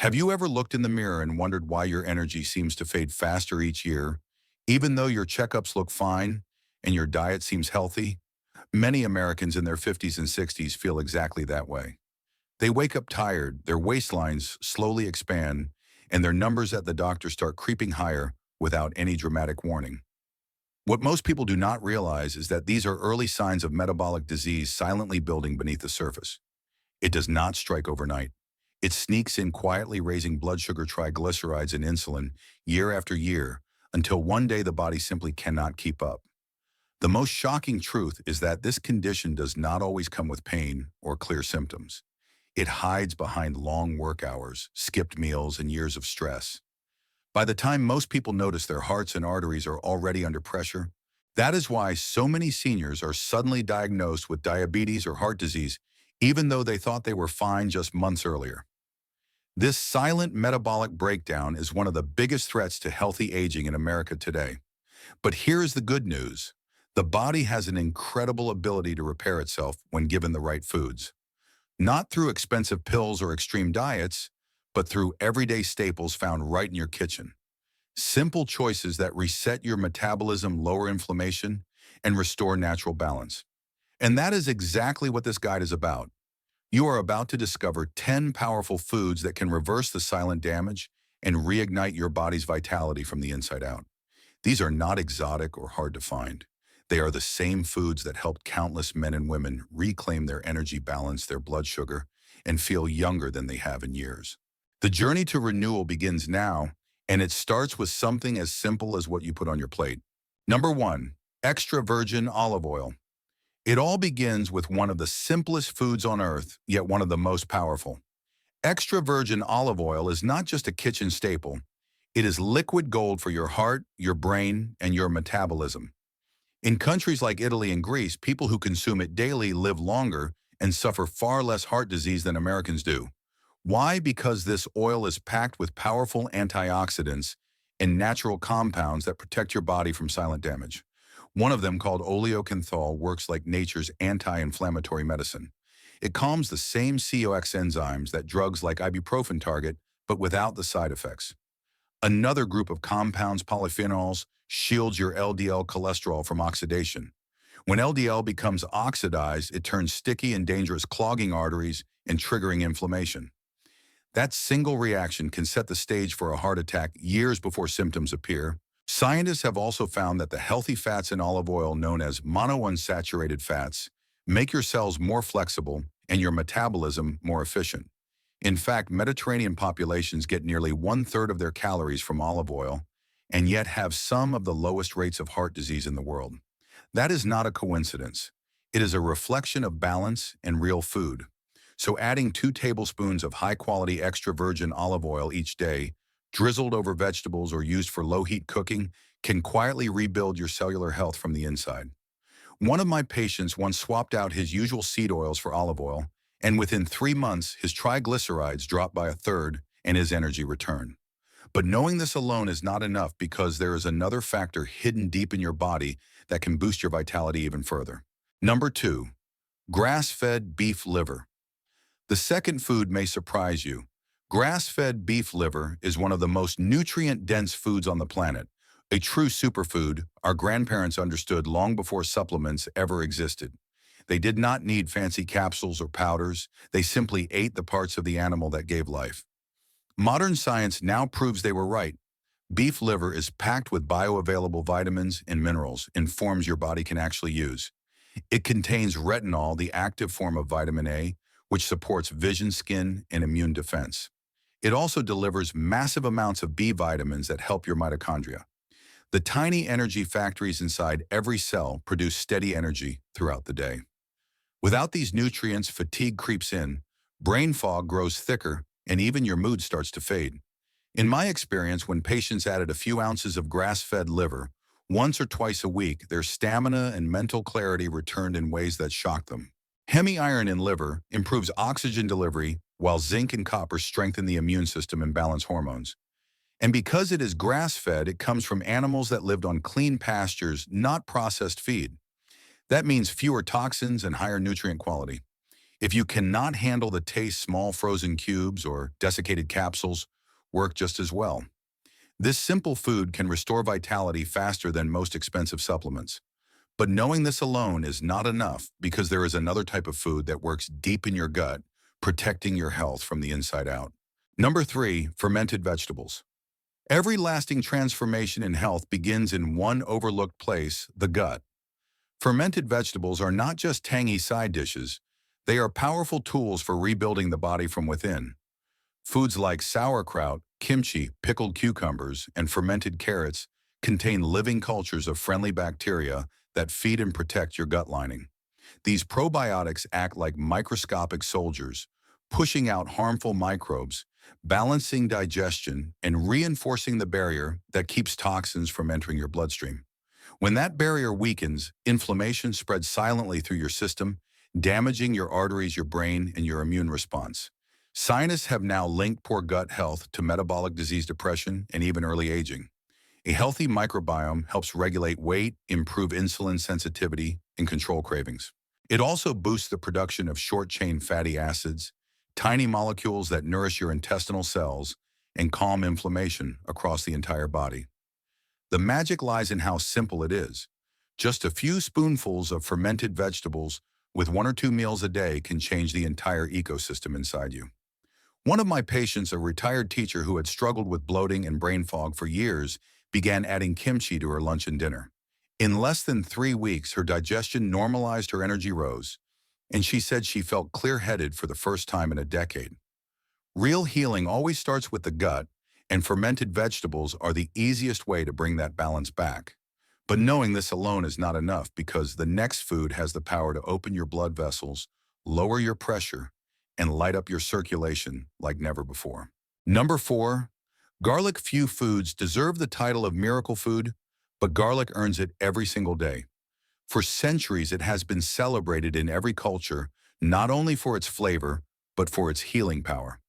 Have you ever looked in the mirror and wondered why your energy seems to fade faster each year, even though your checkups look fine and your diet seems healthy? Many Americans in their 50s and 60s feel exactly that way. They wake up tired, their waistlines slowly expand, and their numbers at the doctor start creeping higher without any dramatic warning. What most people do not realize is that these are early signs of metabolic disease silently building beneath the surface. It does not strike overnight. It sneaks in quietly, raising blood sugar, triglycerides, and insulin year after year until one day the body simply cannot keep up. The most shocking truth is that this condition does not always come with pain or clear symptoms. It hides behind long work hours, skipped meals, and years of stress. By the time most people notice their hearts and arteries are already under pressure, that is why so many seniors are suddenly diagnosed with diabetes or heart disease, even though they thought they were fine just months earlier. This silent metabolic breakdown is one of the biggest threats to healthy aging in America today. But here is the good news. The body has an incredible ability to repair itself when given the right foods. Not through expensive pills or extreme diets, but through everyday staples found right in your kitchen. Simple choices that reset your metabolism, lower inflammation, and restore natural balance. And that is exactly what this guide is about. You are about to discover 10 powerful foods that can reverse the silent damage and reignite your body's vitality from the inside out. These are not exotic or hard to find. They are the same foods that helped countless men and women reclaim their energy balance, their blood sugar, and feel younger than they have in years. The journey to renewal begins now, and it starts with something as simple as what you put on your plate. Number 1, extra virgin olive oil. It all begins with one of the simplest foods on earth, yet one of the most powerful. Extra virgin olive oil is not just a kitchen staple. It is liquid gold for your heart, your brain, and your metabolism. In countries like Italy and Greece, people who consume it daily live longer and suffer far less heart disease than Americans do. Why? Because this oil is packed with powerful antioxidants and natural compounds that protect your body from silent damage. One of them, called oleocanthal, works like nature's anti-inflammatory medicine. It calms the same COX enzymes that drugs like ibuprofen target, but without the side effects. Another group of compounds, polyphenols, shields your LDL cholesterol from oxidation. When LDL becomes oxidized, it turns sticky and dangerous, clogging arteries and triggering inflammation. That single reaction can set the stage for a heart attack years before symptoms appear. Scientists have also found that the healthy fats in olive oil, known as monounsaturated fats, make your cells more flexible and your metabolism more efficient. In fact, Mediterranean populations get nearly one-third of their calories from olive oil and yet have some of the lowest rates of heart disease in the world. That is not a coincidence. It is a reflection of balance and real food. So adding 2 tablespoons of high-quality extra virgin olive oil each day, drizzled over vegetables or used for low-heat cooking, can quietly rebuild your cellular health from the inside. One of my patients once swapped out his usual seed oils for olive oil, and within 3 months, his triglycerides dropped by a third and his energy returned. But knowing this alone is not enough, because there is another factor hidden deep in your body that can boost your vitality even further. Number 2, grass-fed beef liver. The second food may surprise you. Grass-fed beef liver is one of the most nutrient-dense foods on the planet, a true superfood our grandparents understood long before supplements ever existed. They did not need fancy capsules or powders. They simply ate the parts of the animal that gave life. Modern science now proves they were right. Beef liver is packed with bioavailable vitamins and minerals and forms your body can actually use. It contains retinol, the active form of vitamin A, which supports vision, skin, and immune defense. It also delivers massive amounts of B vitamins that help your mitochondria. The tiny energy factories inside every cell produce steady energy throughout the day. Without these nutrients, fatigue creeps in, brain fog grows thicker, and even your mood starts to fade. In my experience, when patients added a few ounces of grass-fed liver, once or twice a week, their stamina and mental clarity returned in ways that shocked them. Hemi-iron in liver improves oxygen delivery, while zinc and copper strengthen the immune system and balance hormones. And because it is grass-fed, it comes from animals that lived on clean pastures, not processed feed. That means fewer toxins and higher nutrient quality. If you cannot handle the taste, small frozen cubes or desiccated capsules work just as well. This simple food can restore vitality faster than most expensive supplements. But knowing this alone is not enough because there is another type of food that works deep in your gut, protecting your health from the inside out. Number 3, fermented vegetables. Every lasting transformation in health begins in one overlooked place, the gut. Fermented vegetables are not just tangy side dishes, they are powerful tools for rebuilding the body from within. Foods like sauerkraut, kimchi, pickled cucumbers, and fermented carrots contain living cultures of friendly bacteria that feed and protect your gut lining. These probiotics act like microscopic soldiers, pushing out harmful microbes, balancing digestion, and reinforcing the barrier that keeps toxins from entering your bloodstream. When that barrier weakens, inflammation spreads silently through your system, damaging your arteries, your brain, and your immune response. Scientists have now linked poor gut health to metabolic disease, depression, and even early aging. A healthy microbiome helps regulate weight, improve insulin sensitivity, and control cravings. It also boosts the production of short-chain fatty acids, tiny molecules that nourish your intestinal cells and calm inflammation across the entire body. The magic lies in how simple it is. Just a few spoonfuls of fermented vegetables with 1 or 2 meals a day can change the entire ecosystem inside you. One of my patients, a retired teacher who had struggled with bloating and brain fog for years, began adding kimchi to her lunch and dinner. In less than 3 weeks, her digestion normalized, her energy rose, and she said she felt clear-headed for the first time in a decade. Real healing always starts with the gut, and fermented vegetables are the easiest way to bring that balance back. But knowing this alone is not enough because the next food has the power to open your blood vessels, lower your pressure, and light up your circulation like never before. Number 4, garlic. Few foods deserve the title of miracle food, but garlic earns it every single day. For centuries, it has been celebrated in every culture, not only for its flavor, but for its healing power.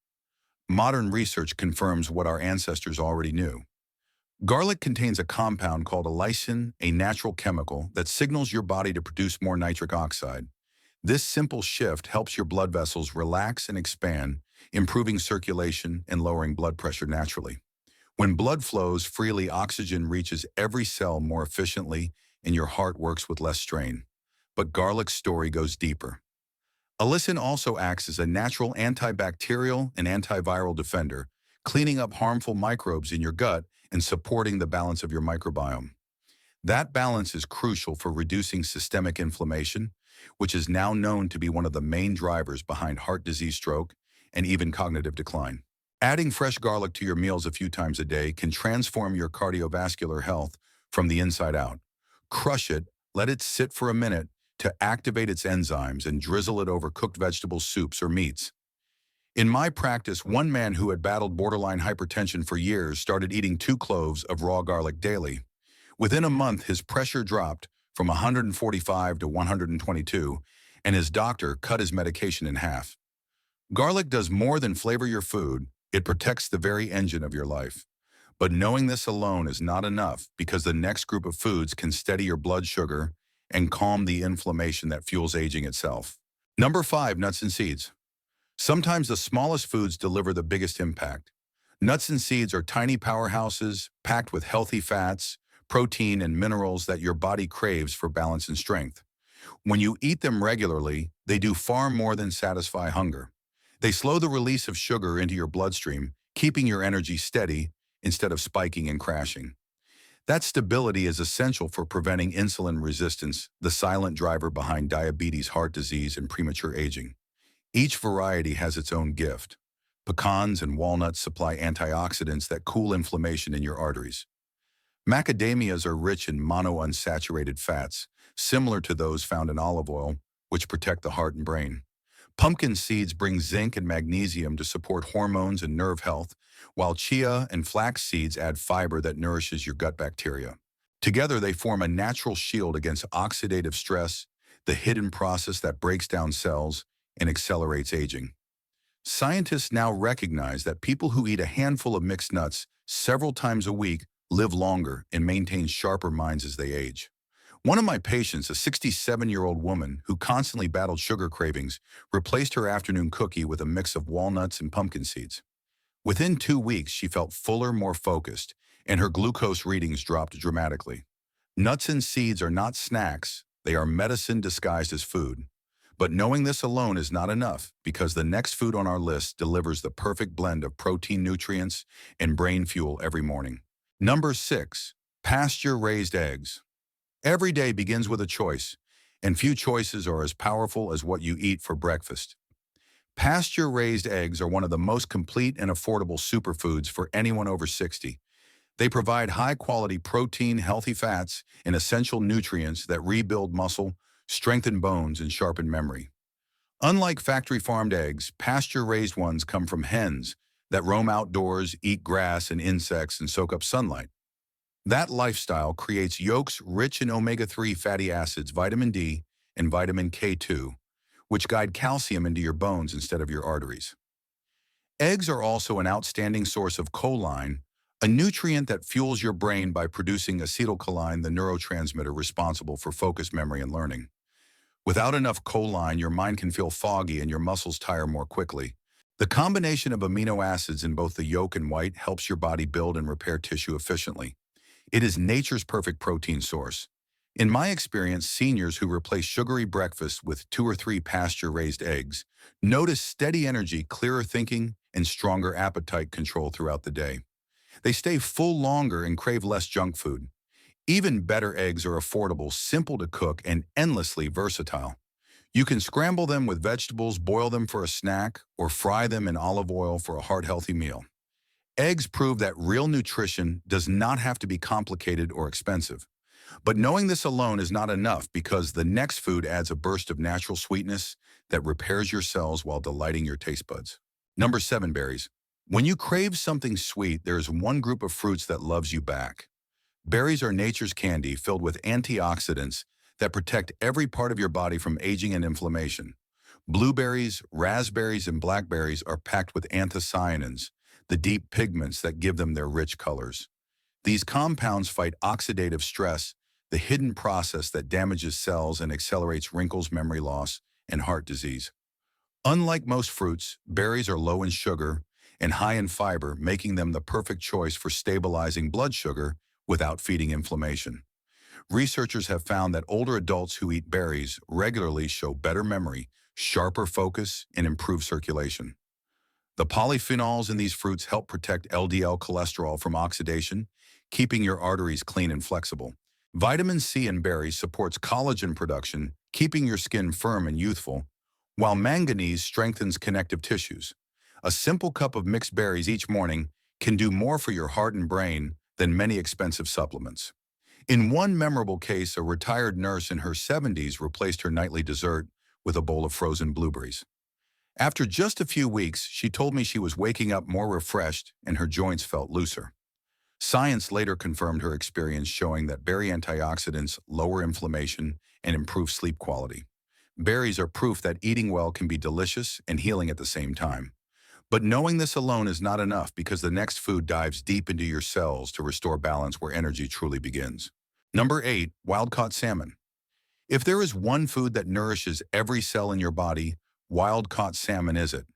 Modern research confirms what our ancestors already knew. Garlic contains a compound called allicin, a natural chemical that signals your body to produce more nitric oxide. This simple shift helps your blood vessels relax and expand, improving circulation and lowering blood pressure naturally. When blood flows freely, oxygen reaches every cell more efficiently, and your heart works with less strain. But garlic's story goes deeper. Allicin also acts as a natural antibacterial and antiviral defender, cleaning up harmful microbes in your gut and supporting the balance of your microbiome. That balance is crucial for reducing systemic inflammation, which is now known to be one of the main drivers behind heart disease, stroke, and even cognitive decline. Adding fresh garlic to your meals a few times a day can transform your cardiovascular health from the inside out. Crush it, let it sit for a minute to activate its enzymes, and drizzle it over cooked vegetables, soups, or meats. In my practice, one man who had battled borderline hypertension for years started eating 2 cloves of raw garlic daily. Within a month, his pressure dropped from 145 to 122, and his doctor cut his medication in half. Garlic does more than flavor your food, it protects the very engine of your life. But knowing this alone is not enough because the next group of foods can steady your blood sugar and calm the inflammation that fuels aging itself. Number 5, nuts and seeds. Sometimes the smallest foods deliver the biggest impact. Nuts and seeds are tiny powerhouses packed with healthy fats, protein, and minerals that your body craves for balance and strength. When you eat them regularly, they do far more than satisfy hunger. They slow the release of sugar into your bloodstream, keeping your energy steady instead of spiking and crashing. That stability is essential for preventing insulin resistance, the silent driver behind diabetes, heart disease, and premature aging. Each variety has its own gift. Pecans and walnuts supply antioxidants that cool inflammation in your arteries. Macadamias are rich in monounsaturated fats, similar to those found in olive oil, which protect the heart and brain. Pumpkin seeds bring zinc and magnesium to support hormones and nerve health, while chia and flax seeds add fiber that nourishes your gut bacteria. Together, they form a natural shield against oxidative stress, the hidden process that breaks down cells and accelerates aging. Scientists now recognize that people who eat a handful of mixed nuts several times a week live longer and maintain sharper minds as they age. One of my patients, a 67-year-old woman who constantly battled sugar cravings, replaced her afternoon cookie with a mix of walnuts and pumpkin seeds. Within 2 weeks, she felt fuller, more focused, and her glucose readings dropped dramatically. Nuts and seeds are not snacks, they are medicine disguised as food. But knowing this alone is not enough because the next food on our list delivers the perfect blend of protein nutrients and brain fuel every morning. Number 6. Pasture-raised eggs. Every day begins with a choice, and few choices are as powerful as what you eat for breakfast. Pasture-raised eggs are one of the most complete and affordable superfoods for anyone over 60. They provide high-quality protein, healthy fats, and essential nutrients that rebuild muscle, strengthen bones, and sharpen memory. Unlike factory-farmed eggs, pasture-raised ones come from hens that roam outdoors, eat grass and insects, and soak up sunlight. That lifestyle creates yolks rich in omega-3 fatty acids, vitamin D, and vitamin K2, which guide calcium into your bones instead of your arteries. Eggs are also an outstanding source of choline, a nutrient that fuels your brain by producing acetylcholine, the neurotransmitter responsible for focus, memory, and learning. Without enough choline, your mind can feel foggy and your muscles tire more quickly. The combination of amino acids in both the yolk and white helps your body build and repair tissue efficiently. It is nature's perfect protein source. In my experience, seniors who replace sugary breakfast with 2 or 3 pasture-raised eggs notice steady energy, clearer thinking, and stronger appetite control throughout the day. They stay full longer and crave less junk food. Even better, eggs are affordable, simple to cook, and endlessly versatile. You can scramble them with vegetables, boil them for a snack, or fry them in olive oil for a heart-healthy meal. Eggs prove that real nutrition does not have to be complicated or expensive. But knowing this alone is not enough because the next food adds a burst of natural sweetness that repairs your cells while delighting your taste buds. Number 7, berries. When you crave something sweet, there is one group of fruits that loves you back. Berries are nature's candy filled with antioxidants that protect every part of your body from aging and inflammation. Blueberries, raspberries, and blackberries are packed with anthocyanins, the deep pigments that give them their rich colors. These compounds fight oxidative stress, the hidden process that damages cells and accelerates wrinkles, memory loss, and heart disease. Unlike most fruits, berries are low in sugar and high in fiber, making them the perfect choice for stabilizing blood sugar without feeding inflammation. Researchers have found that older adults who eat berries regularly show better memory, sharper focus, and improved circulation. The polyphenols in these fruits help protect LDL cholesterol from oxidation, keeping your arteries clean and flexible. Vitamin C in berries supports collagen production, keeping your skin firm and youthful, while manganese strengthens connective tissues. A simple cup of mixed berries each morning can do more for your heart and brain than many expensive supplements. In one memorable case, a retired nurse in her 70s replaced her nightly dessert with a bowl of frozen blueberries. After just a few weeks, she told me she was waking up more refreshed and her joints felt looser. Science later confirmed her experience, showing that berry antioxidants lower inflammation and improve sleep quality. Berries are proof that eating well can be delicious and healing at the same time. But knowing this alone is not enough because the next food dives deep into your cells to restore balance where energy truly begins. Number 8, wild-caught salmon. If there is one food that nourishes every cell in your body, wild-caught salmon is it.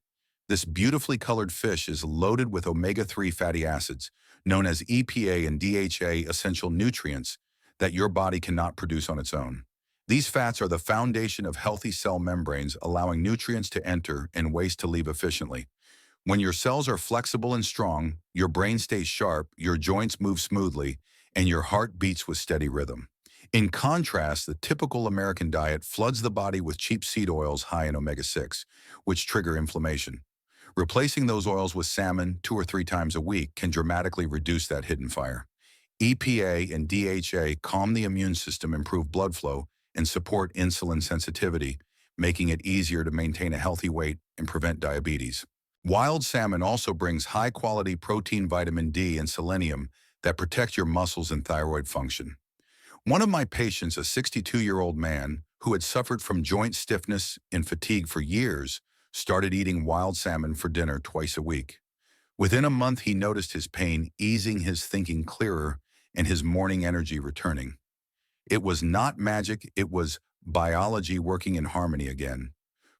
This beautifully colored fish is loaded with omega-3 fatty acids, known as EPA and DHA, essential nutrients that your body cannot produce on its own. These fats are the foundation of healthy cell membranes, allowing nutrients to enter and waste to leave efficiently. When your cells are flexible and strong, your brain stays sharp, your joints move smoothly, and your heart beats with steady rhythm. In contrast, the typical American diet floods the body with cheap seed oils high in omega-6, which trigger inflammation. Replacing those oils with salmon 2 or 3 times a week can dramatically reduce that hidden fire. EPA and DHA calm the immune system, improve blood flow, and support insulin sensitivity, making it easier to maintain a healthy weight and prevent diabetes. Wild salmon also brings high-quality protein, vitamin D, and selenium that protect your muscles and thyroid function. One of my patients, a 62-year-old man who had suffered from joint stiffness and fatigue for years, started eating wild salmon for dinner twice a week. Within a month, he noticed his pain easing, his thinking clearer, and his morning energy returning. It was not magic, it was biology working in harmony again.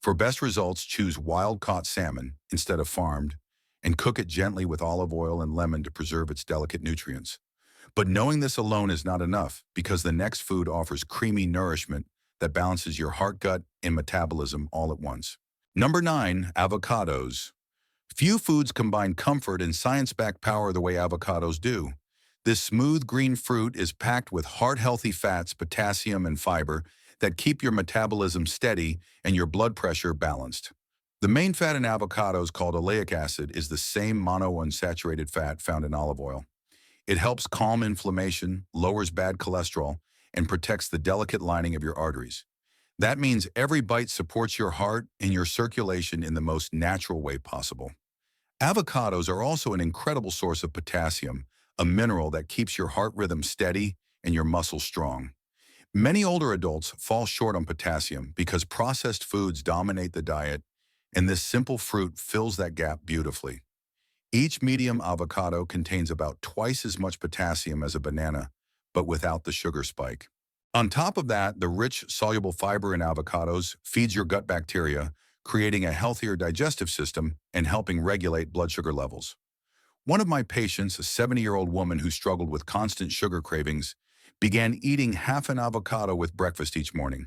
For best results, choose wild-caught salmon instead of farmed, and cook it gently with olive oil and lemon to preserve its delicate nutrients. But knowing this alone is not enough because the next food offers creamy nourishment that balances your heart, gut, and metabolism all at once. Number 9, avocados. Few foods combine comfort and science-backed power the way avocados do. This smooth green fruit is packed with heart-healthy fats, potassium, and fiber that keep your metabolism steady and your blood pressure balanced. The main fat in avocados, called oleic acid, is the same monounsaturated fat found in olive oil. It helps calm inflammation, lowers bad cholesterol, and protects the delicate lining of your arteries. That means every bite supports your heart and your circulation in the most natural way possible. Avocados are also an incredible source of potassium, a mineral that keeps your heart rhythm steady and your muscles strong. Many older adults fall short on potassium because processed foods dominate the diet, and this simple fruit fills that gap beautifully. Each medium avocado contains about twice as much potassium as a banana, but without the sugar spike. On top of that, the rich, soluble fiber in avocados feeds your gut bacteria, creating a healthier digestive system and helping regulate blood sugar levels. One of my patients, a 70-year-old woman who struggled with constant sugar cravings, began eating half an avocado with breakfast each morning.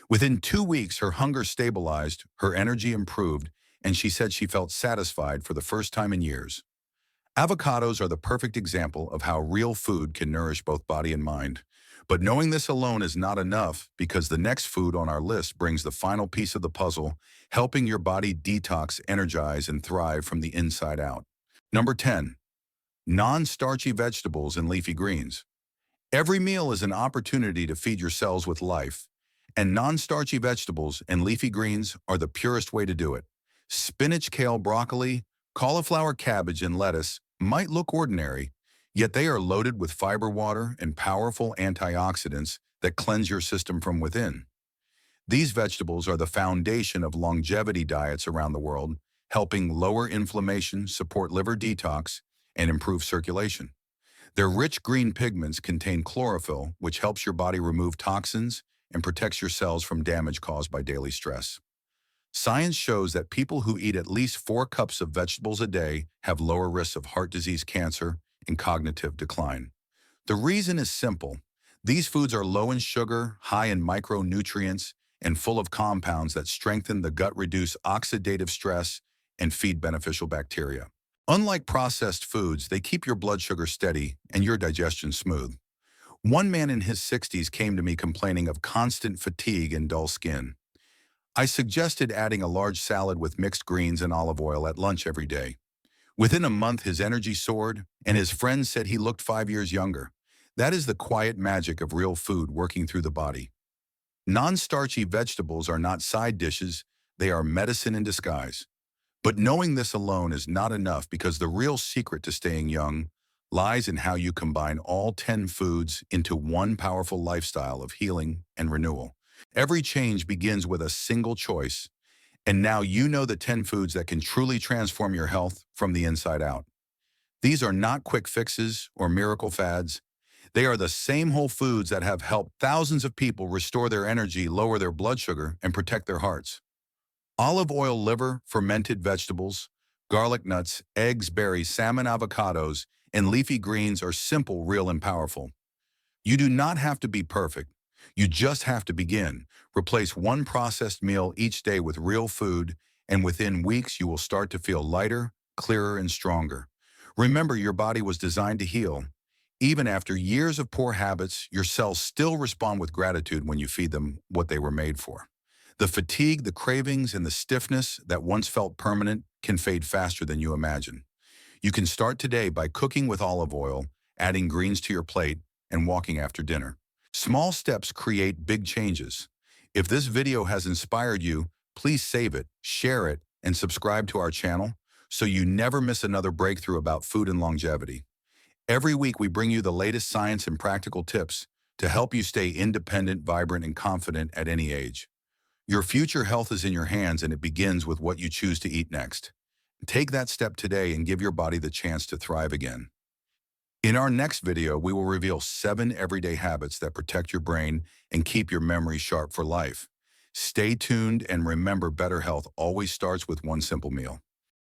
Within 2 weeks, her hunger stabilized, her energy improved, and she said she felt satisfied for the first time in years. Avocados are the perfect example of how real food can nourish both body and mind. But knowing this alone is not enough because the next food on our list brings the final piece of the puzzle, helping your body detox, energize, and thrive from the inside out. Number 10, non-starchy vegetables and leafy greens. Every meal is an opportunity to feed your cells with life, and non-starchy vegetables and leafy greens are the purest way to do it. Spinach, kale, broccoli, cauliflower, cabbage, and lettuce might look ordinary, yet they are loaded with fiber, water, and powerful antioxidants that cleanse your system from within. These vegetables are the foundation of longevity diets around the world, helping lower inflammation, support liver detox, and improve circulation. Their rich green pigments contain chlorophyll, which helps your body remove toxins and protects your cells from damage caused by daily stress. Science shows that people who eat at least 4 cups of vegetables a day have lower risks of heart disease, cancer, and cognitive decline. The reason is simple. These foods are low in sugar, high in micronutrients, and full of compounds that strengthen the gut, reduce oxidative stress, and feed beneficial bacteria. Unlike processed foods, they keep your blood sugar steady and your digestion smooth. One man in his 60s came to me complaining of constant fatigue and dull skin. I suggested adding a large salad with mixed greens and olive oil at lunch every day. Within a month, his energy soared, and his friends said he looked 5 years younger. That is the quiet magic of real food working through the body. Non-starchy vegetables are not side dishes, they are medicine in disguise. But knowing this alone is not enough because the real secret to staying young lies in how you combine all 10 foods into one powerful lifestyle of healing and renewal. Every change begins with a single choice, and now you know the 10 foods that can truly transform your health from the inside out. These are not quick fixes or miracle fads. They are the same whole foods that have helped thousands of people restore their energy, lower their blood sugar, and protect their hearts. Olive oil, liver, fermented vegetables, garlic nuts, eggs, berries, salmon, avocados, and leafy greens are simple, real, and powerful. You do not have to be perfect. You just have to begin. Replace one processed meal each day with real food, and within weeks you will start to feel lighter, clearer, and stronger. Remember, your body was designed to heal. Even after years of poor habits, your cells still respond with gratitude when you feed them what they were made for. The fatigue, the cravings, and the stiffness that once felt permanent can fade faster than you imagine. You can start today by cooking with olive oil, adding greens to your plate, and walking after dinner. Small steps create big changes. If this video has inspired you, please save it, share it, and subscribe to our channel so you never miss another breakthrough about food and longevity. Every week we bring you the latest science and practical tips to help you stay independent, vibrant, and confident at any age. Your future health is in your hands, and it begins with what you choose to eat next. Take that step today and give your body the chance to thrive again. In our next video, we will reveal 7 everyday habits that protect your brain and keep your memory sharp for life. Stay tuned and remember, better health always starts with one simple meal.